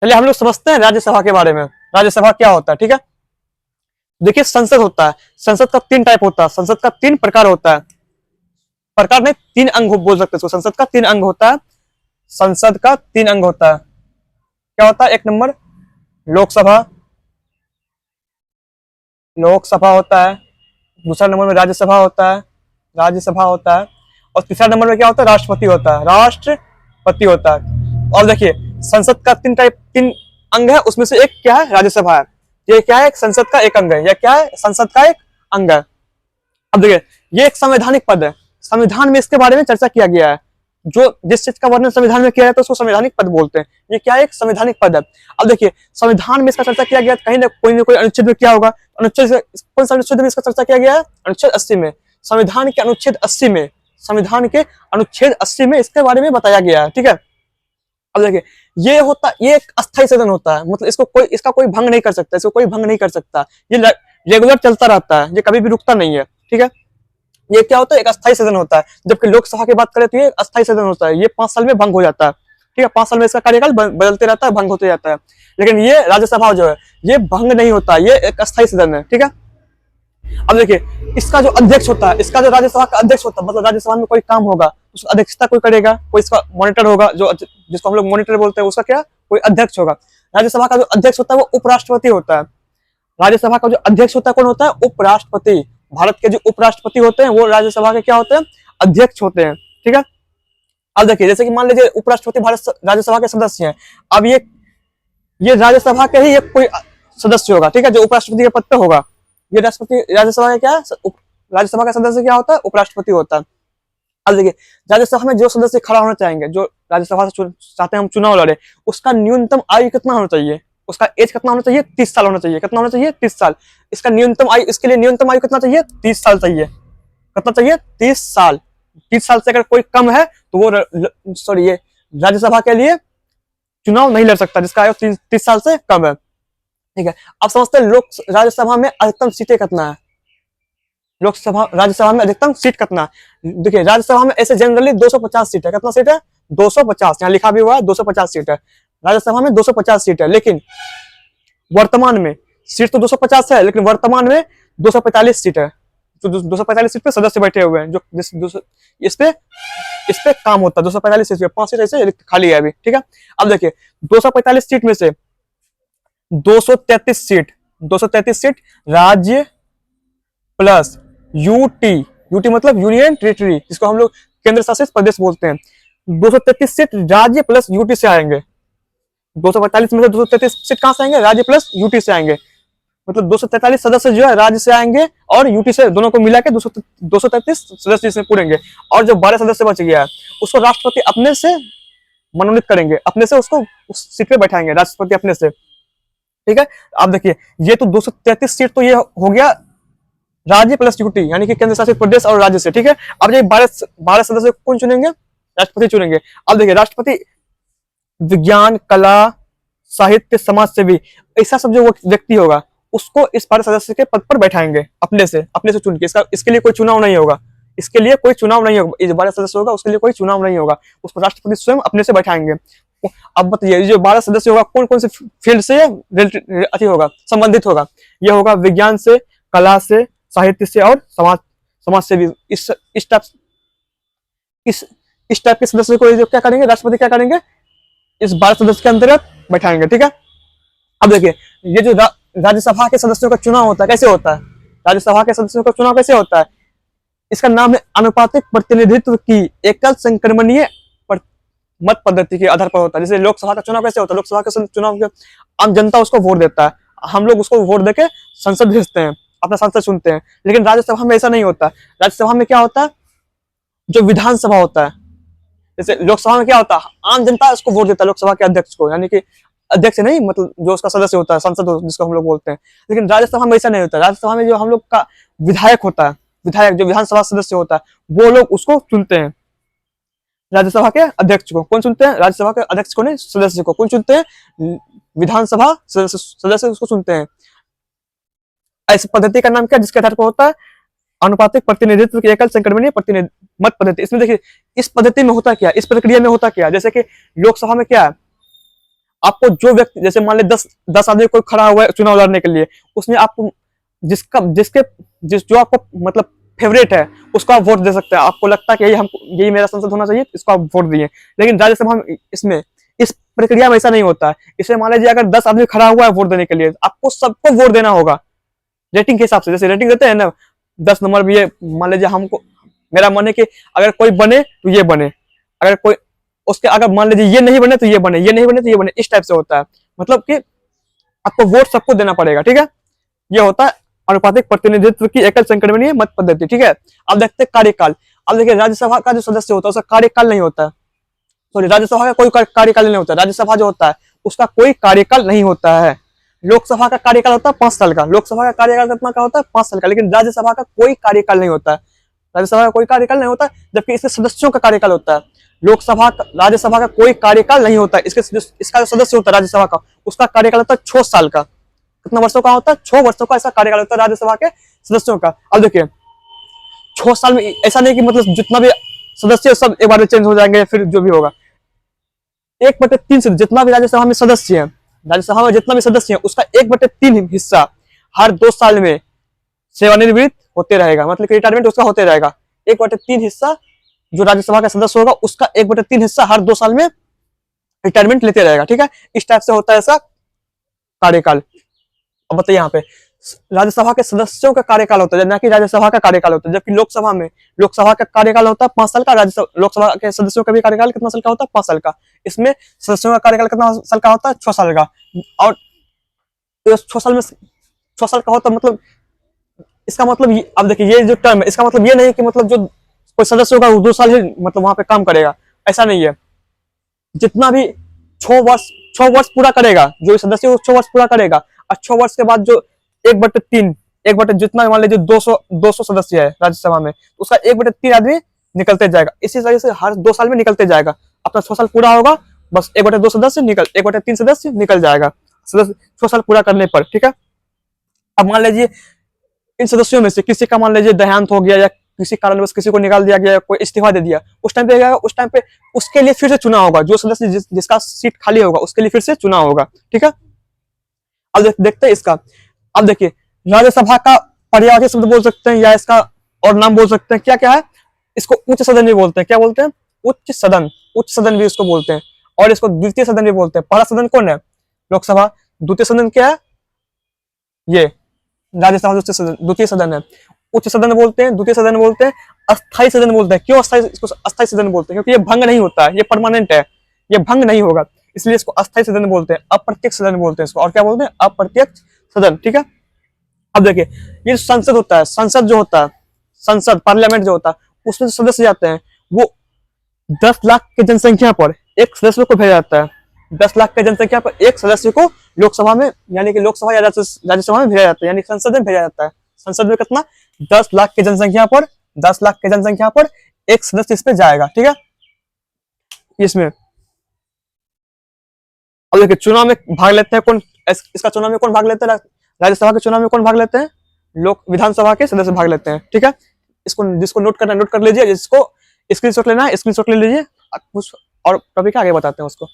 चलिए हम लोग समझते हैं राज्यसभा के बारे में। राज्यसभा क्या होता है, ठीक है। देखिए संसद होता है, संसद का 3 टाइप होता है, संसद का 3 प्रकार होता है। प्रकार नहीं, 3 अंग बोल सकते हैं। संसद का 3 अंग होता है, संसद का 3 अंग होता है। क्या होता है? 1 नंबर लोकसभा, लोकसभा होता है। दूसरा नंबर में राज्यसभा होता है, राज्यसभा होता है। और तीसरा नंबर में क्या होता है? राष्ट्रपति होता है, राष्ट्रपति होता है। और देखिए संसद का 3 अंग है, उसमें से एक क्या है? राज्यसभा है। ये क्या है? संसद का एक अंग है। यह क्या है? संसद का एक अंग है। अब देखिए ये एक संवैधानिक पद है, संविधान में इसके बारे में चर्चा किया गया है। जो जिस चीज का वर्णन संविधान में किया जाता है उसको संवैधानिक पद बोलते हैं। ये क्या है? एक संवैधानिक पद है। अब देखिए संविधान में इसका चर्चा किया गया, कहीं ना कोई अनुच्छेद में क्या होगा? अनुच्छेद कौन सा अनुच्छेद में इसका चर्चा किया गया है? अनुच्छेद 80 में, संविधान के अनुच्छेद 80 में, संविधान के अनुच्छेद 80 में इसके बारे में बताया गया है, ठीक है। अब देखिए ये एक अस्थायी सदन होता है, मतलब इसका कोई भंग नहीं कर सकता, इसको कोई भंग नहीं कर सकता। ये रेगुलर चलता रहता है, ये कभी भी रुकता नहीं है, ठीक है। ये क्या होता है? एक अस्थायी सदन होता है। जबकि लोकसभा की बात करें तो ये अस्थायी सदन होता है, ये 5 साल में भंग हो जाता है, ठीक है। 5 साल में इसका कार्यकाल बदलते रहता है, भंग होते जाता है। लेकिन ये राज्यसभा जो है ये भंग नहीं होता, ये एक अस्थायी सदन है, ठीक है। अब देखिए इसका जो अध्यक्ष होता है, इसका जो राज्यसभा का अध्यक्ष होता है, मतलब राज्यसभा में कोई काम होगा उसका अध्यक्षता कोई करेगा, कोई इसका मॉनिटर होगा, जो जिसको हम लोग मॉनिटर बोलते हैं, उसका क्या? कोई अध्यक्ष होगा। राज्यसभा का जो अध्यक्ष होता है वो उपराष्ट्रपति होता है। राज्यसभा का जो अध्यक्ष होता है कौन होता है? उपराष्ट्रपति। भारत के जो उपराष्ट्रपति होते हैं वो राज्यसभा के क्या होते हैं? अध्यक्ष होते हैं, ठीक है। अब देखिए जैसे कि मान लीजिए उपराष्ट्रपति भारत राज्यसभा के सदस्य हैं। अब ये राज्यसभा के ही एक कोई सदस्य होगा, ठीक है, जो उपराष्ट्रपति के पद पे होगा। ये राष्ट्रपति राज्यसभा का क्या है? राज्यसभा का सदस्य क्या होता है? उपराष्ट्रपति होता है। अब देखिए राज्यसभा में जो सदस्य खड़ा होना चाहेंगे, जो राज्यसभा से चाहते हैं हम चुनाव लड़े, उसका न्यूनतम आयु कितना होना चाहिए? उसका एज कितना होना चाहिए? 30 साल होना चाहिए। कितना होना चाहिए? 30 साल। इसका न्यूनतम आयु, इसके लिए न्यूनतम आयु कितना चाहिए? 30 साल चाहिए। कितना चाहिए? 30 साल। 30 साल से अगर कोई कम है तो वो ये राज्यसभा के लिए चुनाव नहीं लड़ सकता, जिसका आयु 30 साल से कम है, ठीक है। अब समझते हैं राज्यसभा में अधिकतम सीटें कितना है? राज्यसभा में अधिकतम सीट कितना है? देखिए राज्यसभा में ऐसे जनरली 250 सीट है। कितना सीट है? 250। यहाँ लिखा भी हुआ है 250 सीट है। राज्यसभा में 250 सीट है, लेकिन वर्तमान में सीट तो 250 है, लेकिन वर्तमान में 245 सीट है। तो 245 सीट पे सदस्य बैठे हुए हैं, जो इस पे काम होता है। 245 सीट पे 5 सीट ऐसे खाली है अभी, ठीक है। अब देखिए 245 सीट में से 233 सीट राज्य प्लस यूटी मतलब यूनियन टेरिटरी, जिसको हम लोग केंद्र शासित प्रदेश बोलते हैं। 233 सीट राज्य प्लस यूटी से आएंगे। 245 में से 233 सीट कहां से आएंगे? राज्य प्लस यूटी से आएंगे। मतलब 243 सदस्य जो है राज्य से आएंगे और यूटी से, दोनों को मिला के 233 सदस्य इसमें पूरेंगे। और जो 12 सदस्य बच गया है उसको राष्ट्रपति अपने से मनोनीत करेंगे, अपने से उसको उस सीट पे बैठाएंगे राष्ट्रपति अपने से, ठीक है। आप देखिए ये तो 233 सीट तो ये हो गया राज्य प्लस यूटी, यानी कि केंद्र शासित प्रदेश और राज्य से, ठीक है। अब ये 12 सदस्य कौन चुनेंगे? राष्ट्रपति चुनेंगे। अब देखिए राष्ट्रपति विज्ञान, कला, साहित्य, समाज सेवी, ऐसा सब जो व्यक्ति होगा उसको इस 12 सदस्य के पद पर बैठाएंगे अपने से चुन के। इसके लिए कोई चुनाव नहीं होगा, इसके लिए कोई चुनाव नहीं होगा। ये जो 12 सदस्य होगा उसके लिए कोई चुनाव नहीं होगा, उसको राष्ट्रपति स्वयं अपने से बैठाएंगे। अब बताइए ये जो 12 सदस्य होगा कौन कौन से फील्ड से अति होगा, संबंधित होगा? ये होगा विज्ञान से, कला से, साहित्य से और समाज से भी। इस टाइप के सदस्य को जो क्या करेंगे, राष्ट्रपति क्या करेंगे, इस 12 सदस्य के अंतर्गत बैठाएंगे, ठीक है। अब देखिए ये जो राज्यसभा के सदस्यों का चुनाव होता है कैसे होता है? राज्यसभा के सदस्यों का चुनाव कैसे होता है? इसका नाम है अनुपातिक प्रतिनिधित्व की एकल संक्रमणीय मत पद्धति के आधार पर होता है। जैसे लोकसभा का चुनाव कैसे होता है? लोकसभा के चुनाव के आम जनता उसको वोट देता है, हम लोग उसको वोट देके संसद भेजते हैं, अपना सांसद चुनते हैं। लेकिन राज्यसभा में ऐसा नहीं होता। राज्यसभा में क्या होता है? जो विधानसभा होता है, जैसे लोकसभा में क्या होता है? आम जनता उसको वोट देता है लोकसभा के अध्यक्ष को, यानी कि अध्यक्ष नहीं, मतलब जो उसका सदस्य होता है, संसद जिसको हम लोग बोलते हैं। लेकिन राज्यसभा में ऐसा नहीं होता। राज्यसभा में जो हम लोग का विधायक होता है, विधायक जो विधानसभा सदस्य होता है, वो लोग उसको चुनते हैं। राज्यसभा के अध्यक्ष को कौन चुनते हैं? राज्यसभा के अध्यक्ष को नहीं, सदस्य को कौन चुनते हैं? विधानसभा सदस्य उसको चुनते हैं। इस पद्धति का नाम क्या, जिसके आधार पर होता है? अनुपातिक प्रतिनिधित्व की एकल संक्रमणीय मत पद्धति। इसमें देखिए इस पद्धति में होता क्या, इस प्रक्रिया में होता क्या, जैसे कि लोकसभा में क्या है, आपको जो व्यक्ति, जैसे मान ले 10 आदमी कोई खड़ा हुआ है चुनाव लड़ने के लिए, उसमें आपको जो आपको मतलब फेवरेट है उसको आप वोट दे सकते हैं। आपको लगता है कि यही मेरा संसद होना चाहिए, इसको आप वोट दिए। लेकिन राज्यसभा में इसमें इस प्रक्रिया में ऐसा नहीं होता है। इसमें मान लीजिए अगर 10 आदमी खड़ा हुआ है वोट देने के लिए, आपको सबको वोट देना होगा रेटिंग के हिसाब से। जैसे रेटिंग देते हैं ना, 10 नंबर भी है, मान लीजिए हमको, मेरा मन है कि अगर कोई बने तो ये बने, अगर कोई उसके अगर मान लीजिए ये नहीं बने तो ये बने, ये नहीं बने तो ये बने, इस टाइप से होता है। मतलब कि आपको वोट सबको देना पड़ेगा, ठीक है। ये होता है अनुपातिक प्रतिनिधित्व की एकल संक्रमणीय मत पद्धति, ठीक है। अब देखते हैं कार्यकाल। अब देखिए राज्यसभा का जो सदस्य होता है उसका कार्यकाल नहीं होता है, सॉरी, राज्यसभा का कोई कार्यकाल नहीं होता। राज्यसभा जो होता है उसका कोई कार्यकाल नहीं होता है। लोकसभा का कार्यकाल होता है 5 साल का, लोकसभा का कार्यकाल कितना का होता है 5 साल का, लेकिन राज्यसभा का कोई कार्यकाल नहीं होता है। राज्यसभा का कोई कार्यकाल नहीं होता, जबकि इसके सदस्यों का कार्यकाल होता है। राज्यसभा का कोई कार्यकाल नहीं होता है। इसका जो सदस्य होता है राज्यसभा का, उसका कार्यकाल होता है 6 साल का। कितना वर्षों का होता है? 6 वर्षों का इसका कार्यकाल होता है राज्यसभा के सदस्यों का। अब देखिए 6 साल में ऐसा नहीं कि मतलब जितना भी सदस्य सब एक बार में चेंज हो जाएंगे, फिर जो भी होगा 1/3 से जितना भी राज्यसभा में सदस्य है, राज्यसभा में जितना भी सदस्य है उसका 1/3 हिस्सा हर 2 साल में सेवानिवृत्त होते रहेगा, मतलब रिटायरमेंट उसका होते रहेगा। 1/3 हिस्सा जो राज्यसभा का सदस्य होगा उसका 1/3 हिस्सा हर 2 साल में रिटायरमेंट लेते रहेगा, ठीक है। इस टाइप से होता है ऐसा कार्यकाल। अब बताइए यहाँ पे राज्यसभा के सदस्यों का कार्यकाल होता है ना कि राज्यसभा का कार्यकाल होता है, जबकि लोकसभा का कार्यकाल होता है 5 साल का। लोकसभा के सदस्यों का भी कार्यकाल कितना साल का होता है? 5 साल का। इसमें सदस्यों का कार्यकाल कितना साल का होता है? 6 साल का। और 6 साल का होता है, मतलब इसका मतलब अब देखिए ये जो टर्म है इसका मतलब ये नहीं कि मतलब जो कोई सदस्य होगा वो 2 साल ही मतलब वहां पे काम करेगा, ऐसा नहीं है। जितना भी 6 वर्ष पूरा करेगा, जो सदस्य वो 6 वर्ष पूरा करेगा, और 6 वर्ष के बाद जो 1/3 जितना मान लीजिए 200 सदस्य है राज्यसभा में, उसका 1/3 आदमी निकलते जाएगा। इसी तरह से हर 2 साल में निकलते जाएगा। अपना 6 साल पूरा होगा, बस 1/2 सदस्य 1/3 सदस्य निकल जाएगा 6 साल पूरा करने पर, ठीक है। अब मान लीजिए इन सदस्यों में से किसी का मान लीजिए देहांत हो गया, या किसी कारणवश किसी को निकाल दिया गया, कोई इस्तीफा दे दिया, उस टाइम पे उसके लिए फिर से चुनाव होगा। जो सदस्य जिसका सीट खाली होगा उसके लिए फिर से चुनाव होगा, ठीक है। अब देखते हैं इसका। अब देखिए राज्यसभा का पर्यायवाची शब्द बोल सकते हैं, या इसका और नाम बोल सकते हैं, क्या क्या है? इसको उच्च सदन भी बोलते हैं। क्या बोलते हैं? उच्च सदन भी इसको बोलते हैं। और इसको द्वितीय सदन भी बोलते हैं। पहला सदन कौन है? लोकसभा। द्वितीय सदन क्या है? ये राज्यसभा द्वितीय सदन है। उच्च सदन बोलते हैं, द्वितीय सदन बोलते हैं, अस्थायी सदन बोलते हैं। क्यों इसको अस्थायी सदन बोलते हैं? क्योंकि ये भंग नहीं होता है, ये परमानेंट है, ये भंग नहीं होगा, इसलिए इसको अस्थायी सदन बोलते हैं। अप्रत्यक्ष सदन बोलते हैं इसको। और क्या बोलते हैं? अप्रत्यक्ष सदन, ठीक है। अब देखिए ये संसद होता है, संसद जो होता है, संसद पार्लियामेंट जो होता है, उसमें सदस्य जाते हैं, वो 10 लाख की जनसंख्या पर एक सदस्य को भेजा जाता है। 10 लाख की जनसंख्या पर एक सदस्य को लोकसभा में, यानी कि लोकसभा या राज्यसभा में भेजा जाता है, यानी संसद में भेजा जाता है। संसद में कितना? 10 लाख की जनसंख्या पर, 10 लाख की जनसंख्या पर एक सदस्य इसमें जाएगा, ठीक है। इसमें अब देखिए चुनाव में भाग लेते हैं कौन? इसका चुनाव में कौन भाग लेते हैं? राज्यसभा के चुनाव में कौन भाग लेते हैं? विधानसभा के सदस्य भाग लेते हैं, ठीक है। इसको जिसको नोट करना नोट कर लीजिए, जिसको स्क्रीनशॉट लेना है स्क्रीनशॉट ले लीजिए। कुछ और टॉपिक आगे बताते हैं उसको।